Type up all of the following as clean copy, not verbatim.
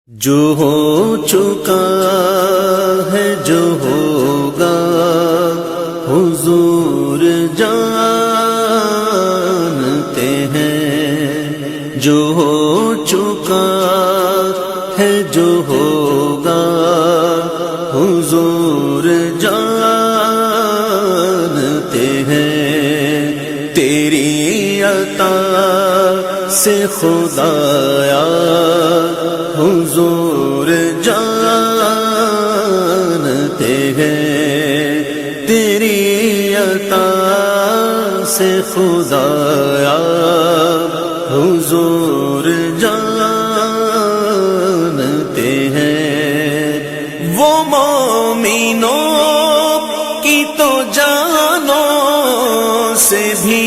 جو ہو چکا ہے جو ہوگا حضور جانتے ہیں، جو ہو چکا ہے جو ہوگا حضور جانتے ہیں، تیری عطا سے خدایا حضور جانتے ہیں، تیری عطا سے خدایا حضور جانتے ہیں۔ وہ مومنوں کی تو جانوں سے بھی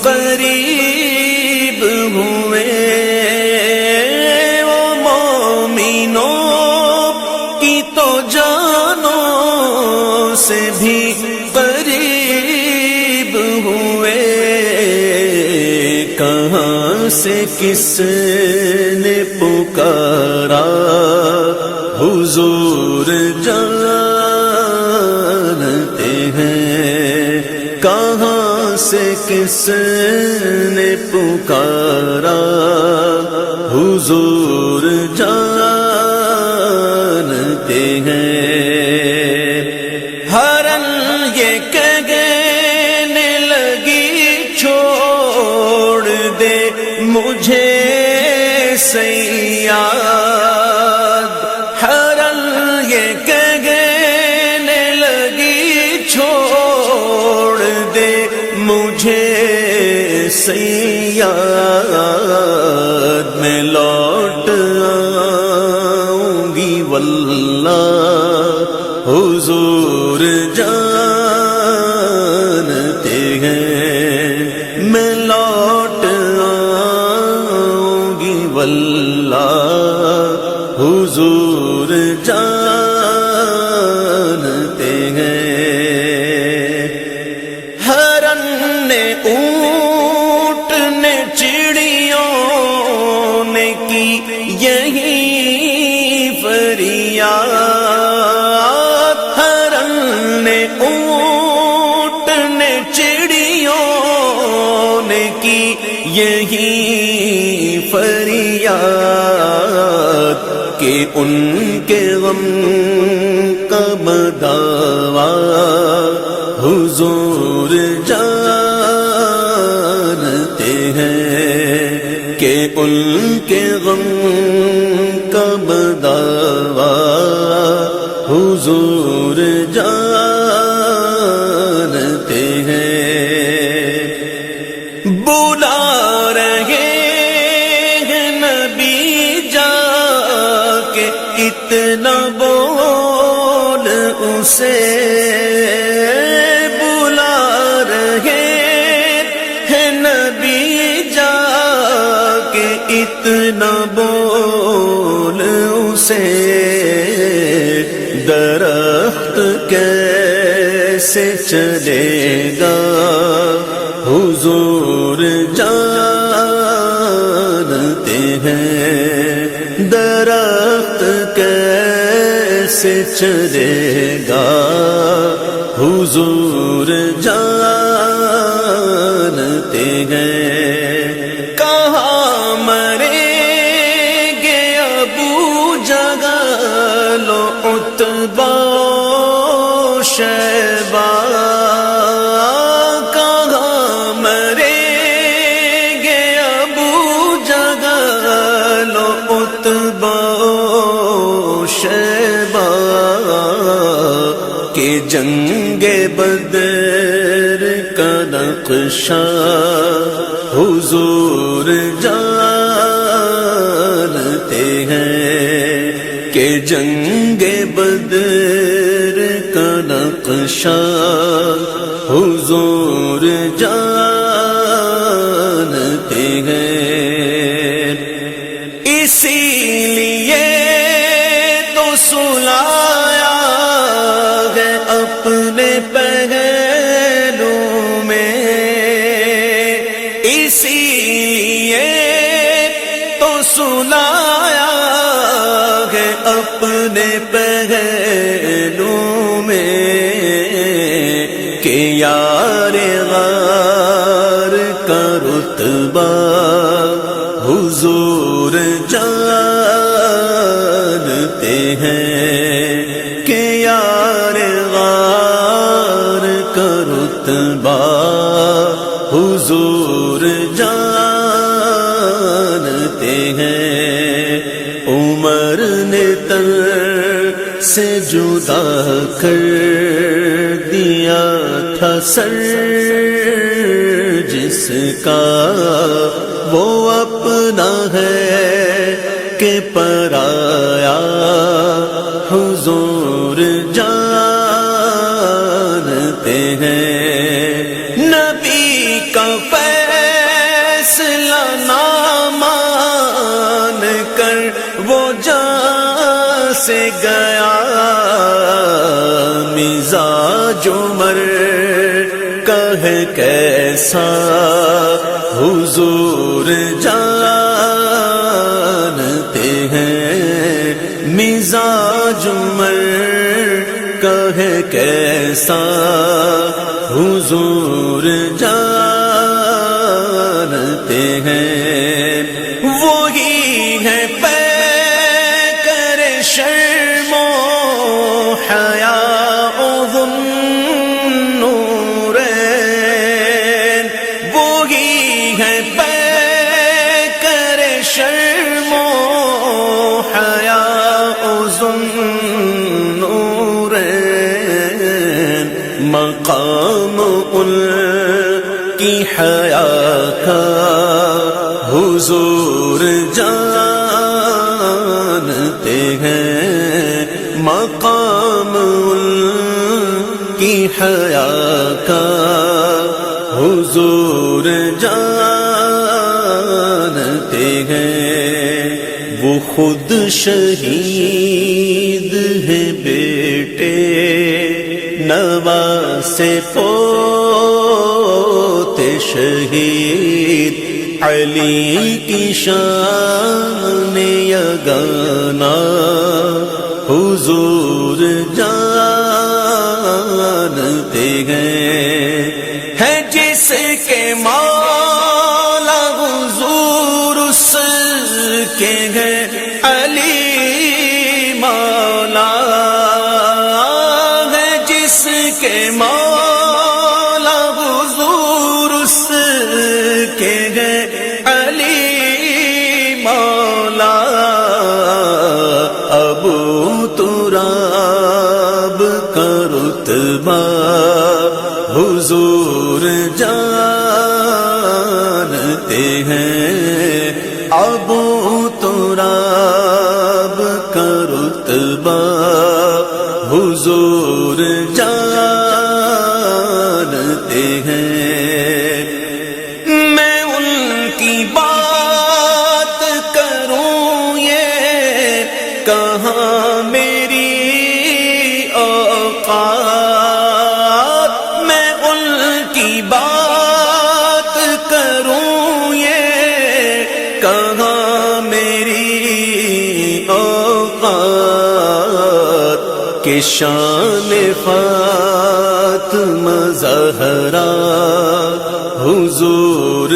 قریب ہوئے، سے بھی قریب ہوئے، کہاں سے کس نے پکارا حضور جانتے ہیں، کہاں سے کس نے پکارا حضور جانتے ہیں۔ مجھے صیاد حرل یہ کہنے لگی چھوڑ دے مجھے صیاد، میں لوٹ آؤں گی واللہ حضور جانتے ہیں، میں لوٹ واللہ حضور جانتے ہیں۔ ہرن نے اونٹ نے چڑیوں نے کی یہی فریاد، ہرن نے اونٹ نے چڑیوں نے کی یہی فریاد کہ ان کے غم کا بداوا حضور جانتے ہیں، کہ ان کے غم کا بداوا حضور جانتے ہیں۔ بلا رہے اتنا بول اسے، بلا رہے ہیں نبی جا کے اتنا بول اسے، درخت کیسے چلے گا حضور جانتے ہیں، درخت کیسے چلے گا حضور جانتے ہیں۔ کہاں مریں گے ابو جہل و عتبہ و شیبہ، کہاں مریں گے ابو جہل و عتبہ شیبہ، کہ جنگ بدر کا نقشہ حضور جانتے ہیں، کہ جنگ بدر کا نقشہ حضور جانتے ہیں، اسی لیے تو سلایا ہے اپنے پہلو میں، اسی لیے تو سلایا اپنے پہلو میں کہ یار غار کا رتبہ حضور جانتے ہیں کہ یار غار کا رتبہ حضور جانتے ہیں عمر نے تن سے جدا کر دیا تھا سر جس کا وہ اپنا ہے کہ پرایا حضور جانتے ہیں نبی کا فیصلہ نہ مان کر وہ جان سے گیا مزاج عمر کا ہے کیسا حضور جانتے ہیں مزاج عمر کا ہے کیسا حضور جانتے ہیں وہی ہے پیکر شرم و حیا ذوالنورین وہی ہے پیکر شرم و حیا ذوالنورین مقام ان کی حیا کا حضور جانتے ہیں مقام ان کی حیا کا حضور جانتے ہیں وہ خود شہید ہے بیٹے نواسے پوتے شہید علی کی شان یگانا حضور جانتے ہیں ہے جس کے مولا حضور اس کے ہیں علی مولا ہے جس کے مولا حضور اس کے ہیں علی مولا ابو تراب کا رتبہ حضور جانتے ہیں ابو تراب کا رتبہ حضور جانتے ہیں میں ان کی بات کروں یہ کہاں میری اوقات میں ان کی بات کروں یہ کہاں میری اوقات کہ شان فاطمہ زہرا حضور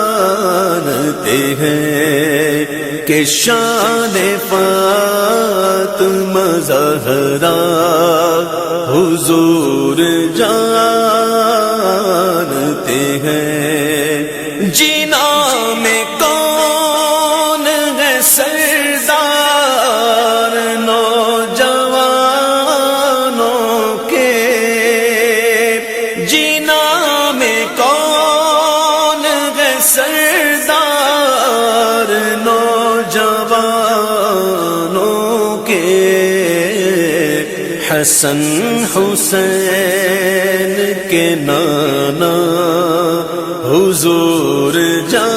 جانتے ہیں کہ شان فاطمہ زہرا حضور جانتے ہیں جینا میں کون ہے سردار نوجوانوں کے جینا میں کون ہے سردار نوجوانوں کے حسن حسین کے نانا حضور جانتے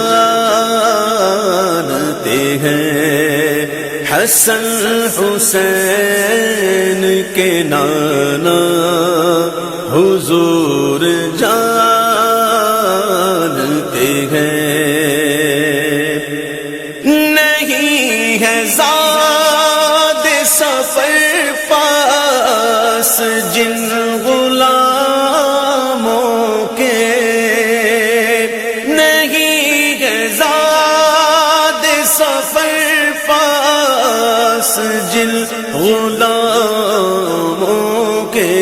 ہیں حسن حسین کے نانا حضور جانتے ہیں نہیں ہے جن غلاموں کے نہیں ہے زاد سفر پاس جن غلاموں کے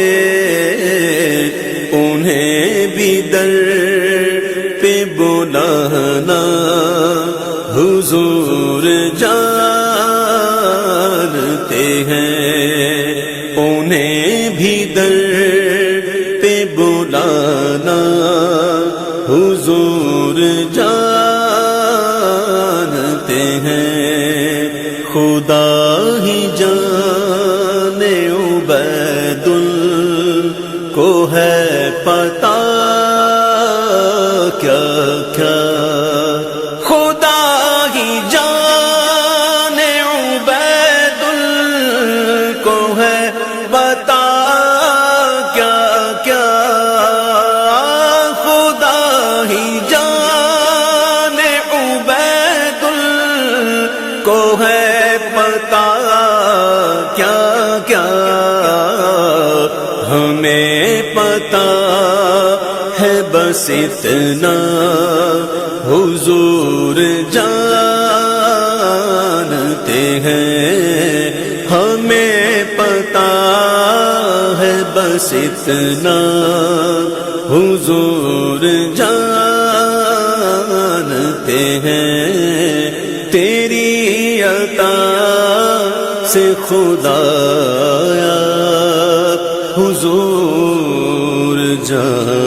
انہیں بھی در پہ بلانا حضور جانتے ہیں، انہیں بھی در پہ بلانا حضور جانتے ہیں۔ خدا ہی جانے عبید کو ہے پتہ کیا کیا، خدا ہی جانے عبید کو ہے پتہ کیا کیا، خدا ہی جانے عبید کو ہے پتہ کیا کیا، ہمیں پتہ ہے بس اتنا حضور جانتے ہیں، ہمیں پتہ ہے بس اتنا حضور جانتے ہیں، تیری عطا سے خدایا حضور جان